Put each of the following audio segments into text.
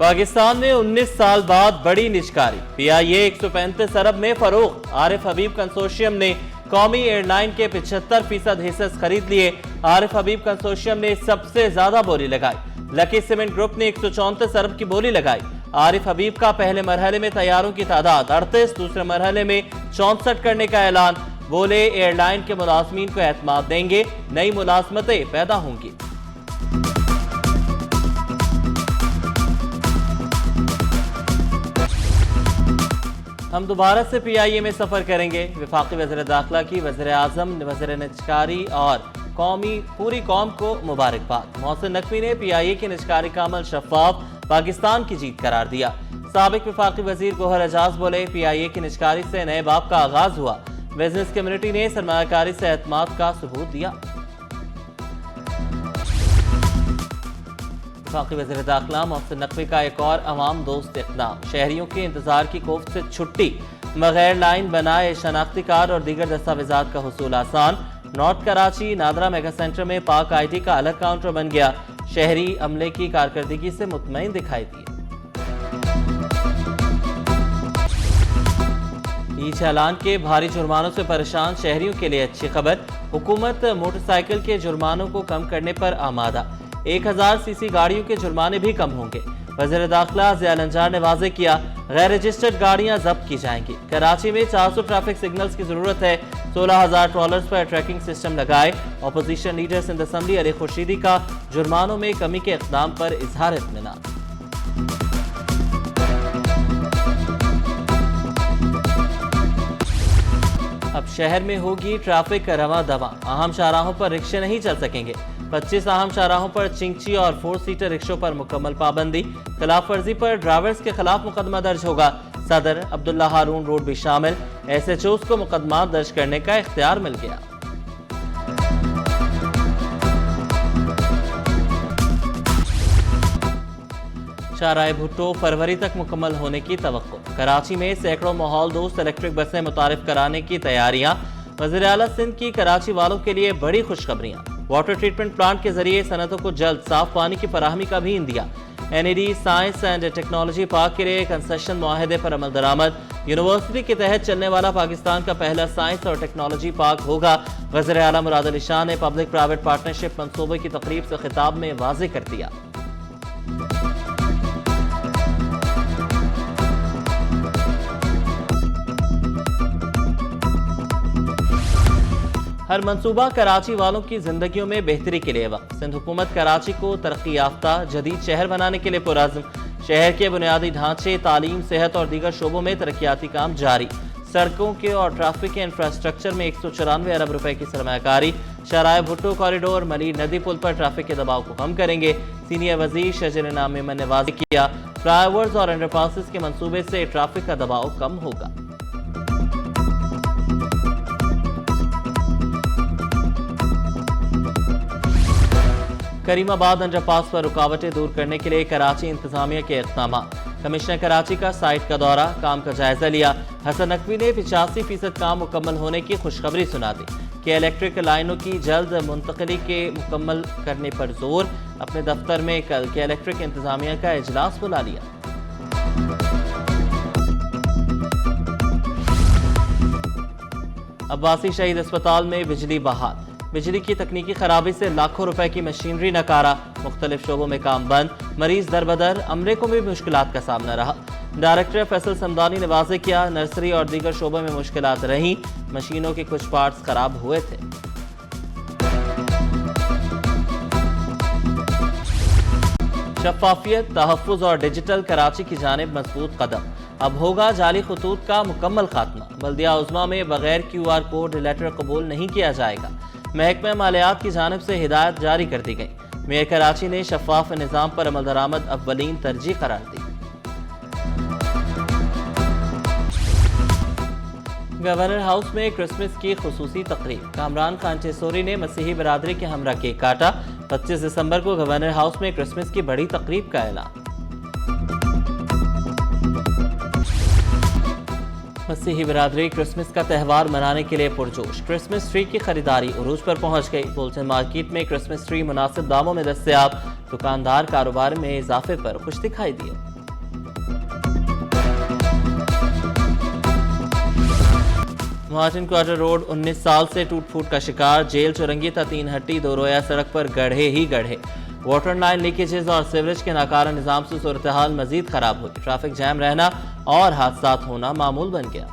पाकिस्तान में 19 साल बाद बड़ी निजकारी, PIA 135 अरब में फरोख्त। आरिफ हबीब कंसोर्शियम ने कौमी एयरलाइन के 75% हिस्सेस खरीद लिए। आरिफ हबीब कंसोर्शियम ने सबसे ज्यादा बोली लगाई। लकी सीमेंट ग्रुप ने 134 अरब की बोली लगाई। आरिफ हबीब का पहले मरहले में तैयारों की तादाद 38, दूसरे मरहले में 64 करने का ऐलान। बोले एयरलाइन के मुलाजमीन को एतमाद देंगे, नई मुलाजमतें पैदा होंगी। हम दोबारा से PIA में सफर करेंगे। वफाकी वज़ीर दाखिला की वज़ीर आज़म, वज़ीर निजकारी और पूरी कौम को मुबारकबाद। मोहसिन नकवी ने PIA की निजकारी का अमल शफाफ, पाकिस्तान की जीत करार दिया। साबिक वफाकी वज़ीर गोहर एजाज बोले, PIA की निजकारी से नए बाब का आगाज हुआ। बिजनेस कम्युनिटी ने सरमायाकारी से एतमाद का सबूत दिया। वफाकी वज़ीर दाखिला मोहसिन नकवी का एक और अवाम दोस्त इक़दाम। शहरियों के इंतजार की कोफ्त से छुट्टी, बगैर लाइन बनाए शनाख्ती कार्ड और दीगर दस्तावेजात का हुसूल आसान। North Karachi NADRA mega centre में पाक ID का अलग काउंटर बन गया। शहरी अमले की कारकर्दगी से मुतमईन दिखाई दिए। ई चालान के भारी जुर्मानों से परेशान शहरियों के लिए अच्छी खबर। हुकूमत मोटरसाइकिल के जुर्मानों को कम करने पर आमादा। 1000 सीसी गाड़ियों के जुर्माने भी कम होंगे। वज़ीर दाखिला ज़िया लंजार ने वाज़े किया, गैर रजिस्टर्ड गाड़ियां जब्त की जाएंगी। कराची में 400 ट्रैफिक सिग्नल्स की जरूरत है। 16,000 ट्रॉलर्स पर ट्रैकिंग सिस्टम लगाए। Opposition leader Sindh assembly Ali Khurshidi का जुर्मानों में कमी के इक़दाम पर इजहार इत्मीनान। अब शहर में होगी ट्रैफिक रवा दवा। अहम शाहराहों पर रिक्शे नहीं चल सकेंगे। 25 अहम शाहराहों पर चिंची और 4 सीटर रिक्शों पर मुकम्मल पाबंदी। खिलाफ वर्जी पर ड्राइवर्स के खिलाफ मुकदमा दर्ज होगा। सदर अब्दुल्ला हारून रोड भी शामिल। SHOs को मुकदमा दर्ज करने का इख्तियार मिल गया। शाहराह भुट्टो फरवरी तक मुकम्मल होने की तवक्को। कराची में सैकड़ों माहौल दोस्त इलेक्ट्रिक बसें मुतारिफ कराने की तैयारियां। वज़ीर आला सिंध की कराची वालों के लिए बड़ी खुशखबरियां। वाटर ट्रीटमेंट प्लांट के जरिए सनतों को जल्द साफ पानी की फराहमी का भी India. NED science and technology park के लिए कंसेशन मुआहदे पर अमल दरामद। यूनिवर्सिटी के तहत चलने वाला पाकिस्तान का पहला साइंस और टेक्नोलॉजी पार्क होगा। वज़ीर आला मुराद अली शाह ने पब्लिक प्राइवेट पार्टनरशिप मंसूबे की तकरीब से खिताब में वाज़े कर दिया। हर मंसूबा कराची वालों की जिंदगियों में बेहतरी के लिए वक्त। सिंध हुकूमत कराची को तरक्की याफ्ता जदीद शहर बनाने के लिए पुरअज़्म। शहर के बुनियादी ढांचे, तालीम, सेहत और दीगर शोबों में तरक्याती काम जारी। सड़कों के और ट्रैफिक के इंफ्रास्ट्रक्चर में 194 अरब रुपए की सरमायाकारी। शाहराह भुट्टो कॉरिडोर मलीर नदी पुल पर ट्रैफिक के दबाव को कम करेंगे। सीनियर वजीर शजर इनाम मेमन ने वाज़ेह किया, फ्लाईओवर्स और अंडरपासेस के मंसूबे से ट्रैफिक का दबाव कम होगा। करीमाबाद अंडरपास पर रुकावटें दूर करने के लिए कराची इंतजामिया के इक़दाम। कमिश्नर कराची का साइट का दौरा, काम का जायजा लिया। हसन नकवी ने 85% काम मुकम्मल होने की खुशखबरी सुना दी कि इलेक्ट्रिक लाइनों की जल्द मुंतकली के मुकम्मल करने पर जोर। अपने दफ्तर में कल के इलेक्ट्रिक इंतजामिया का इजलास बुला लिया। अब्बासी शहीद अस्पताल में बिजली बहाल। बिजली की तकनीकी खराबी से लाखों रुपए की मशीनरी नकारा। मुख्तलिफ शोबों में काम बंद। मरीज दरबदर, अमले को भी मुश्किलात का सामना रहा। डायरेक्टर फैसल समदानी ने वाज़ेह किया, नर्सरी और दीगर शोबों में मुश्किलात रहीं। मशीनों के कुछ पार्ट्स खराब हुए थे। शफाफियत, तहफ़्फ़ुज़ और डिजिटल कराची की जानिब मजबूत कदम। अब होगा जाली खतूत का मुकम्मल खात्मा। बल्दिया उज़्मा में बगैर QR कोड लेटर कबूल नहीं किया जाएगा। महकमा मालियात की जानिब से हिदायत जारी कर दी गई। मेयर कराची ने शफाफ निज़ाम पर अमल दरामद अव्वलीन तरजीह करार दी। गवर्नर हाउस में क्रिसमस की खुसूसी तकरीब। कामरान खान टेसोरी ने मसीही बरादरी के हमरा केक काटा। 25 दिसंबर को गवर्नर हाउस में क्रिसमस की बड़ी तकरीब का ऐलान। मसीही बिरादरी क्रिसमस का त्यौहार मनाने के लिए पुरजोश। क्रिसमस ट्री की खरीदारी उरूज पर पहुंच गई। बुलटन मार्केट में क्रिसमस ट्री मुनासिब दामों में दस्तयाब। दुकानदार कारोबार में इजाफे पर खुश दिखाई दिए। मार्टिन क्वार्टर रोड 19 साल से टूट फूट का शिकार, जेल चौरंगी था 3 हट्टी 2 रोया सड़क पर गड्ढे ही गड्ढे। वाटर लाइन लीकेजेस और सीवरेज के नाकारा निजाम से सूरत हाल मजीद खराब हुई। ट्रैफिक जैम रहना और हादसात होना मामूल बन गया।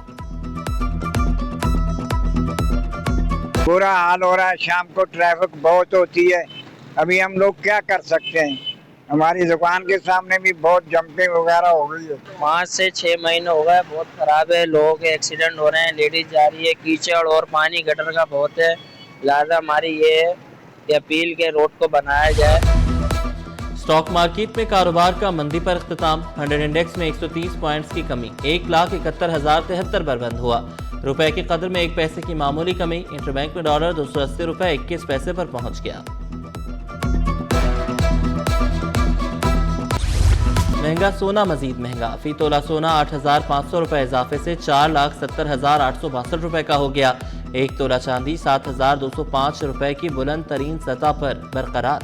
बुरा हाल हो रहा है, शाम को ट्रैफिक बहुत होती है। अभी हम लोग क्या कर सकते हैं, हमारी दुकान के सामने भी बहुत जंपिंग वगैरह हो गई है। 5 से 6 महीने हो गए, बहुत खराब है। लोगों के एक्सीडेंट हो रहे हैं, लेडीज जा रही है, कीचड़ और पानी गटर का बहुत है। लिहाजा हमारी ये है कि अपील के रोड को बनाया जाए। स्टॉक मार्केट में कारोबार का मंदी पर इख्तिताम। 100 इंडेक्स में 130 पॉइंट्स की कमी, 1,71,073 पर बंद हुआ। रुपए की कदर में 1 पैसे की मामूली कमी। इंटरबैंक में डॉलर 280 रुपए 21 पैसे पर पहुंच गया। महंगा सोना मजीद महंगा, फी तोला सोना 8,500 रुपए इजाफे से 4,70,862 रुपए का हो गया। 1 तोला चांदी 7,205 रुपए की बुलंद तरीन सतह पर बरकरार।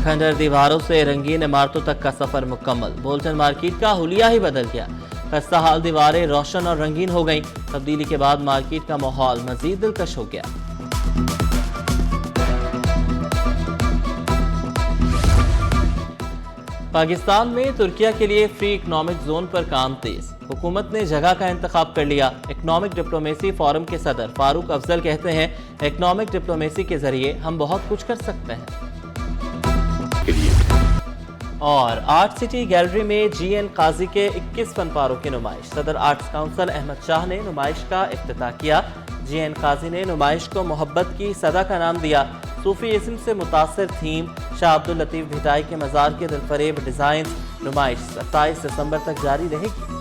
खंडर दीवारों से रंगीन इमारतों तक का सफर मुकम्मल। बोल्टन मार्केट का हुलिया ही बदल गया। खस्ता हाल दीवारें रोशन और रंगीन हो गईं। तब्दीली के बाद मार्केट का माहौल मजीद दिलकश हो गया। पाकिस्तान में तुर्किया के लिए फ्री इकनॉमिक जोन पर काम तेज। हुकूमत ने जगह का इंतखाब कर लिया। इकनॉमिक डिप्लोमेसी फोरम के सदर फारूक अफजल कहते हैं, इकनॉमिक डिप्लोमेसी के जरिए हम बहुत कुछ कर सकते हैं। और आर्ट सिटी गैलरी में GN काजी के 21 फनपारों की नुमाइश। सदर आर्ट्स काउंसिल अहमद शाह ने नुमाइश का इफ्तिताह किया। GN काजी ने नुमाइश को मोहब्बत की सदा का नाम दिया। सूफी इस्म से मुतासिर थीम, शाह अब्दुल लतीफ भिटाई के मज़ार के दिलफरेब डिज़ाइन। नुमाइश 27 दिसंबर तक जारी रहेगी।